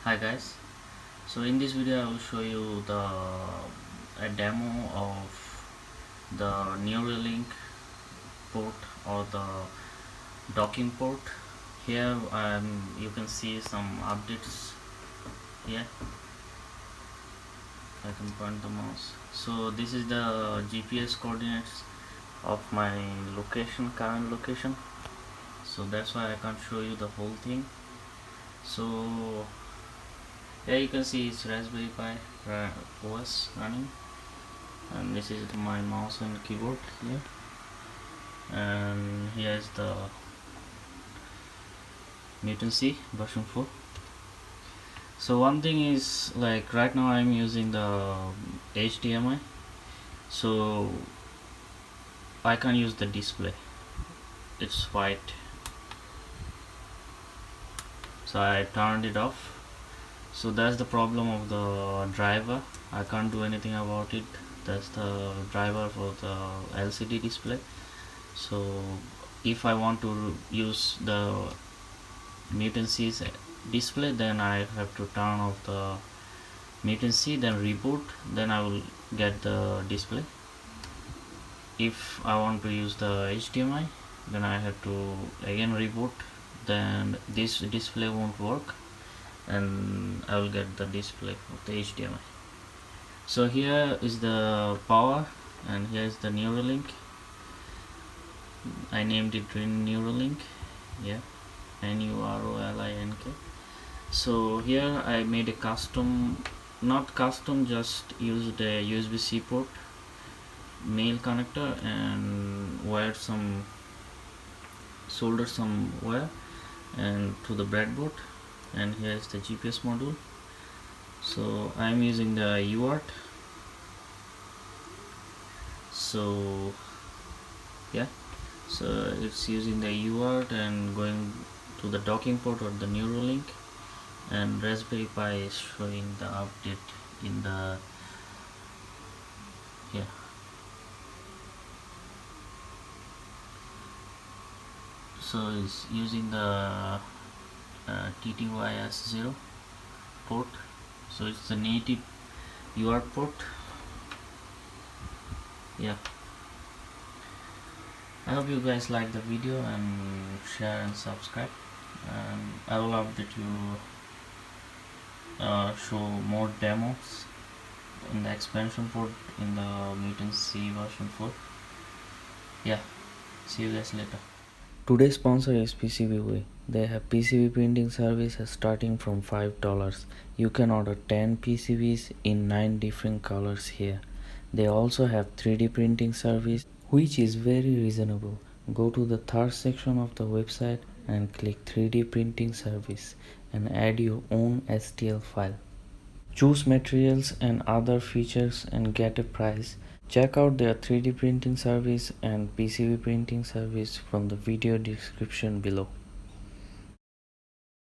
Hi guys, so in this video I will show you a demo of the NuroLink port or the docking port. Here you can see some updates here. I can point the mouse. So this is the GPS coordinates of my current location, so that's why I can't show you the whole thing. So here you can see it's Raspberry Pi OS running, and this is my mouse and keyboard here, and here is the mutantC version 4. So one thing is, like, right now I'm using the HDMI, so I can't use the display, it's white, so I turned it off. So that's the problem of the driver. I can't do anything about it. That's the driver for the LCD display. So if I want to use the mutantC's display, then I have to turn off the mutantC, then reboot, then I will get the display. If I want to use the HDMI, then I have to again reboot, then this display won't work and I will get the display of the HDMI. So here is the power and here is the NuroLink. I named it NuroLink, yeah, NuroLink. So here I made a custom, not custom, just used a USB-C port, male connector, and soldered some wire and to the breadboard, and here is the GPS module. So I'm using the UART. So yeah, so it's using the UART and going to the docking port or the NuroLink, and Raspberry Pi is showing the update in the here. So it's using the TTYS0 port, so it's the native UART port. Yeah, I hope you guys like the video and share and subscribe, and I will update you, show more demos in the expansion port in the mutantC version 4. Yeah, see you guys later. Today's sponsor is PCBWay. They have PCB printing services starting from $5. You can order 10 PCBs in 9 different colors here. They also have 3D printing service, which is very reasonable. Go to the third section of the website and click 3D printing service and add your own STL file. Choose materials and other features and get a price. Check out their 3D printing service and PCB printing service from the video description below.